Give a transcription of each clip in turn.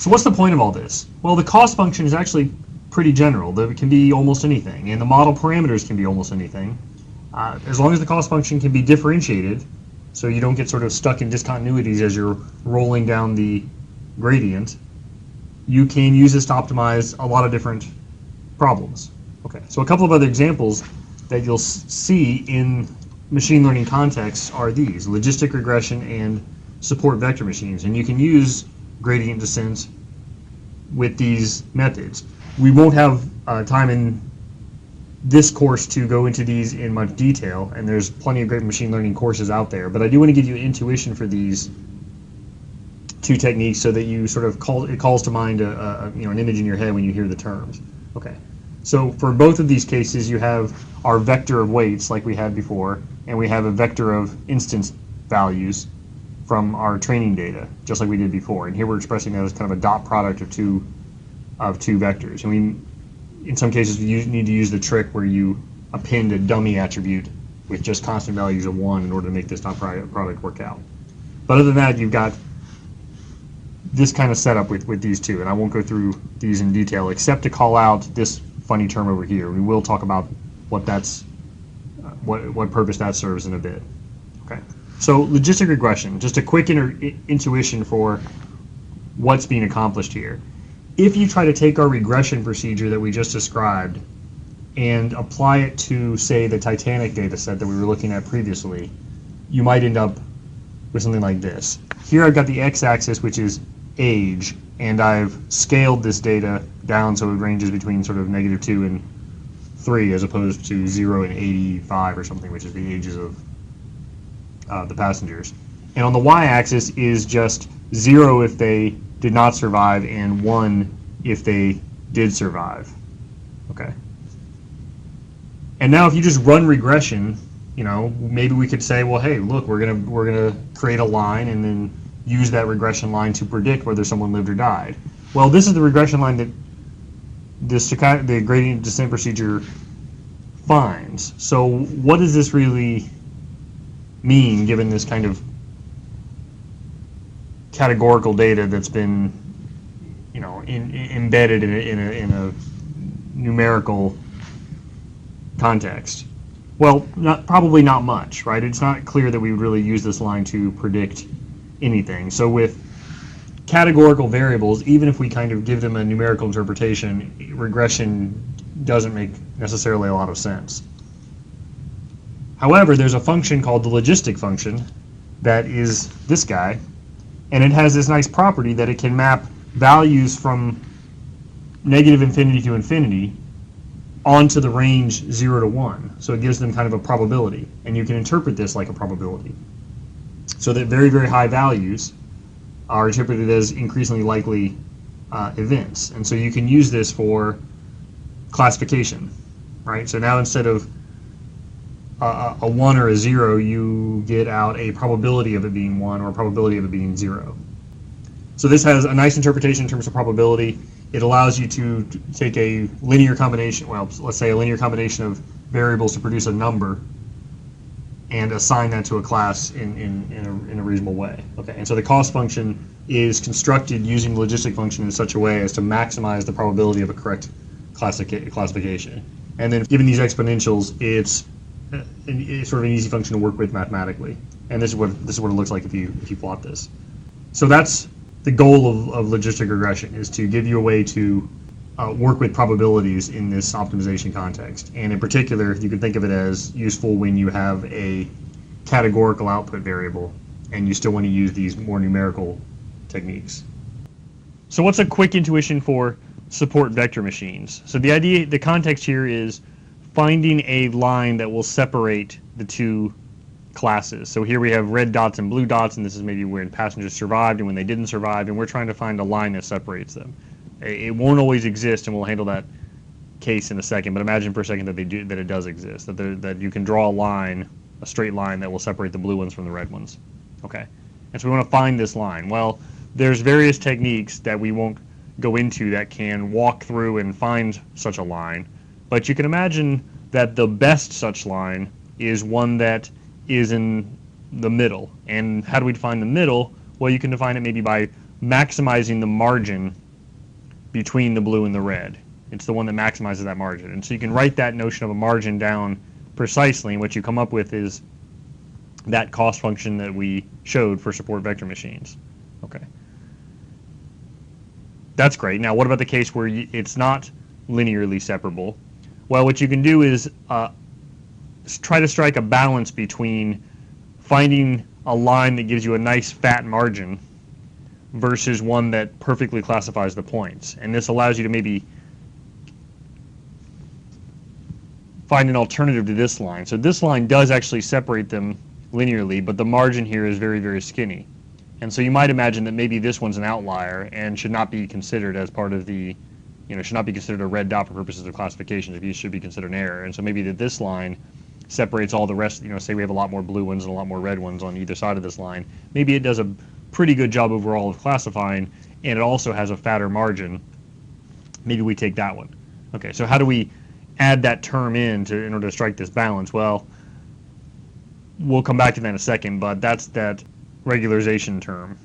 So what's the point of all this? Well, the cost function is actually pretty general. It can be almost anything, and the model parameters can be almost anything. As long as the cost function can be differentiated, so you don't get sort of stuck in discontinuities as you're rolling down the gradient, you can use this to optimize a lot of different problems. Okay, so a couple of other examples that you'll see in machine learning contexts are these: logistic regression and support vector machines. And you can use gradient descent with these methods. We won't have time in this course to go into these in much detail, and there's plenty of great machine learning courses out there, but I do want to give you intuition for these two techniques so that you sort of calls to mind an image in your head when you hear the terms. Okay, so for both of these cases, you have our vector of weights like we had before, and we have a vector of instance values from our training data, just like we did before. And here we're expressing that as kind of a dot product of two vectors. And in some cases, you need to use the trick where you append a dummy attribute with just constant values of 1 in order to make this dot product work out. But other than that, you've got this kind of setup with these two, and I won't go through these in detail except to call out this funny term over here. We will talk about what purpose that serves in a bit. Okay. So logistic regression, just a quick intuition for what's being accomplished here. If you try to take our regression procedure that we just described and apply it to, say, the Titanic data set that we were looking at previously, you might end up with something like this. Here I've got the x-axis, which is age, and I've scaled this data down so it ranges between sort of -2 and 3 as opposed to 0 and 85 or something, which is the ages of the passengers. And on the y-axis is just 0 if they did not survive and 1 if they did survive. Okay. And now if you just run regression, maybe we could say, well, hey, look, we're gonna create a line and then use that regression line to predict whether someone lived or died. Well, this is the regression line that the gradient descent procedure finds. So what does this really mean, given this kind of categorical data that's been, embedded in a numerical context? Well, probably not much, right? It's not clear that we would really use this line to predict anything. So with categorical variables, even if we kind of give them a numerical interpretation, regression doesn't make necessarily a lot of sense. However, there's a function called the logistic function that is this guy, and it has this nice property that it can map values from -infinity to infinity onto the range 0 to 1. So it gives them kind of a probability, and you can interpret this like a probability. So that very, very high values are interpreted as increasingly likely events. And so you can use this for classification, right? So now instead of a 1 or a 0, you get out a probability of it being 1 or a probability of it being 0. So this has a nice interpretation in terms of probability. It allows you to take a linear combination, well, let's say a linear combination of variables to produce a number and assign that to a class in a reasonable way. Okay, and so the cost function is constructed using the logistic function in such a way as to maximize the probability of a correct classification. And then given these exponentials, it's sort of an easy function to work with mathematically. And this is what it looks like if you plot this. So that's the goal of logistic regression, is to give you a way to work with probabilities in this optimization context. And in particular, you can think of it as useful when you have a categorical output variable and you still want to use these more numerical techniques. So what's a quick intuition for support vector machines? So the context here is finding a line that will separate the two classes. So here we have red dots and blue dots, and this is maybe when passengers survived and when they didn't survive, and we're trying to find a line that separates them. It won't always exist, and we'll handle that case in a second, but imagine for a second that it does exist, that you can draw a line, a straight line that will separate the blue ones from the red ones. Okay, and so we want to find this line. Well, there's various techniques that we won't go into that can walk through and find such a line, but you can imagine that the best such line is one that is in the middle. And how do we define the middle? Well, you can define it maybe by maximizing the margin between the blue and the red. It's the one that maximizes that margin. And so you can write that notion of a margin down precisely, and what you come up with is that cost function that we showed for support vector machines. Okay. That's great. Now, what about the case where it's not linearly separable? Well, what you can do is try to strike a balance between finding a line that gives you a nice fat margin versus one that perfectly classifies the points. And this allows you to maybe find an alternative to this line. So this line does actually separate them linearly, but the margin here is very, very skinny. And so you might imagine that maybe this one's an outlier and should not be considered as part of the, should not be considered a red dot for purposes of classification. It should be considered an error. And so maybe that this line separates all the rest, say we have a lot more blue ones and a lot more red ones on either side of this line. Maybe it does a pretty good job overall of classifying, and it also has a fatter margin. Maybe we take that one. Okay, so how do we add that term in order to strike this balance? Well, we'll come back to that in a second, but that's that regularization term.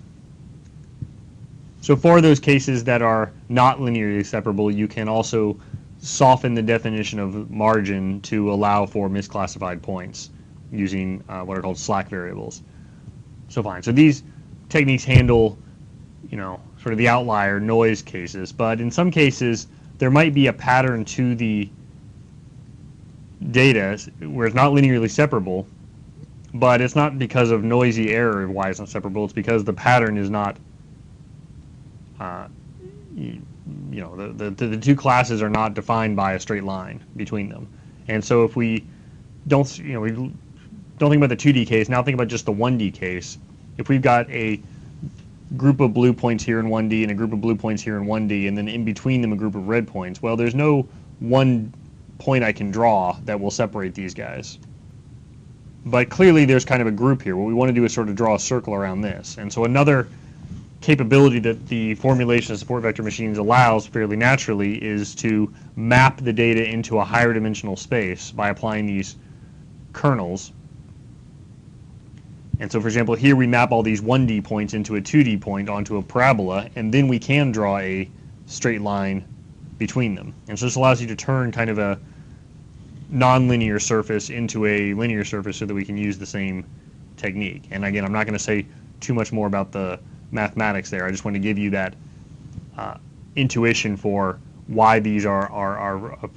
So for those cases that are not linearly separable, you can also soften the definition of margin to allow for misclassified points using what are called slack variables. So fine. So these techniques handle, sort of the outlier noise cases, but in some cases there might be a pattern to the data where it's not linearly separable, but it's not because of noisy error of why it's not separable. It's because the pattern is not, the two classes are not defined by a straight line between them. And so if we don't, we don't think about the 2D case, now think about just the 1D case. If we've got a group of blue points here in 1D and a group of blue points here in 1D, and then in between them a group of red points, well, there's no one point I can draw that will separate these guys. But clearly there's kind of a group here. What we want to do is sort of draw a circle around this. And so another capability that the formulation of support vector machines allows fairly naturally is to map the data into a higher dimensional space by applying these kernels. And so, for example, here we map all these 1D points into a 2D point onto a parabola, and then we can draw a straight line between them. And so this allows you to turn kind of a nonlinear surface into a linear surface so that we can use the same technique. And again, I'm not going to say too much more about the mathematics there. I just want to give you that intuition for why these are a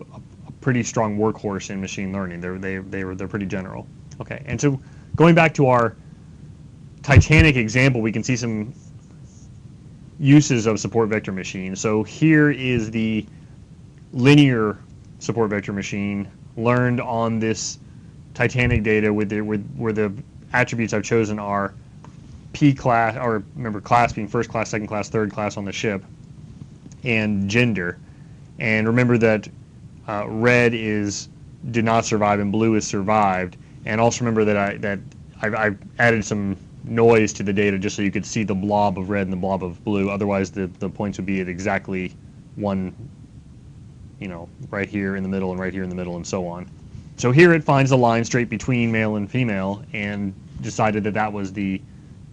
pretty strong workhorse in machine learning. They're pretty general. Okay, and so going back to our Titanic example, we can see some uses of support vector machine. So here is the linear support vector machine learned on this Titanic data where the attributes I've chosen are P class, or remember class being first class, second class, third class on the ship, and gender. And remember that red is did not survive and blue is survived. And also remember that I've added some noise to the data just so you could see the blob of red and the blob of blue. Otherwise, the points would be at exactly one, right here in the middle and right here in the middle and so on. So here it finds a line straight between male and female and decided that that was the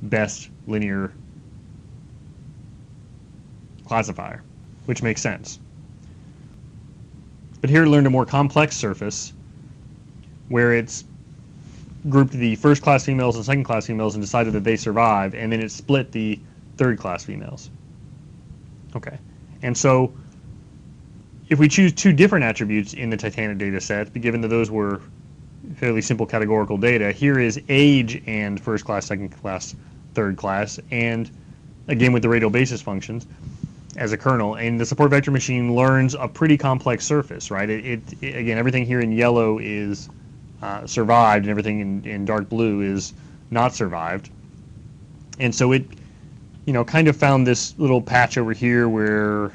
best linear classifier, which makes sense. But here it learned a more complex surface where it's grouped the first class females and second class females and decided that they survive, and then it split the third class females. Okay, and so if we choose two different attributes in the Titanic data set, given that those were fairly simple categorical data, here is age and first class, second class, third class, and again with the radial basis functions as a kernel, and the support vector machine learns a pretty complex surface, right? Again, everything here in yellow is survived, and everything in dark blue is not survived. And so it, kind of found this little patch over here where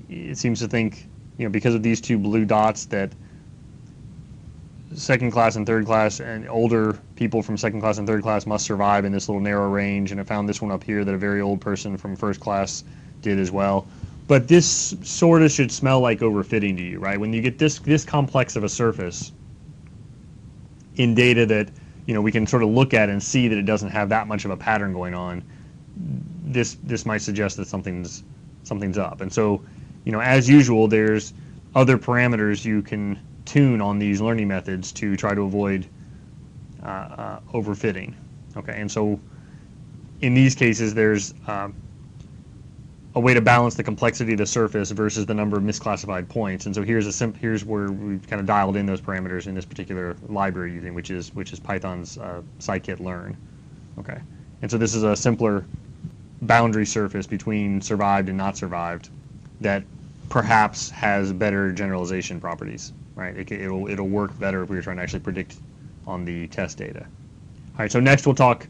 it seems to think, because of these two blue dots, that second class and third class and older people from second class and third class must survive in this little narrow range. And it found this one up here that a very old person from first class did as well. But this sort of should smell like overfitting to you, right? When you get this complex of a surface in data that we can sort of look at and see that it doesn't have that much of a pattern going on, this might suggest that something's up. And so, as usual, there's other parameters you can tune on these learning methods to try to avoid overfitting. Okay, and so in these cases, there's a way to balance the complexity of the surface versus the number of misclassified points. And so here's where we've kind of dialed in those parameters in this particular library using, which is Python's scikit-learn. Okay, and so this is a simpler boundary surface between survived and not survived that perhaps has better generalization properties. Right, it'll work better if we were trying to actually predict on the test data. All right, so next we'll talk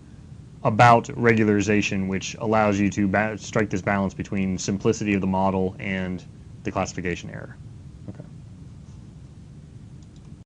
about regularization, which allows you to strike this balance between simplicity of the model and the classification error.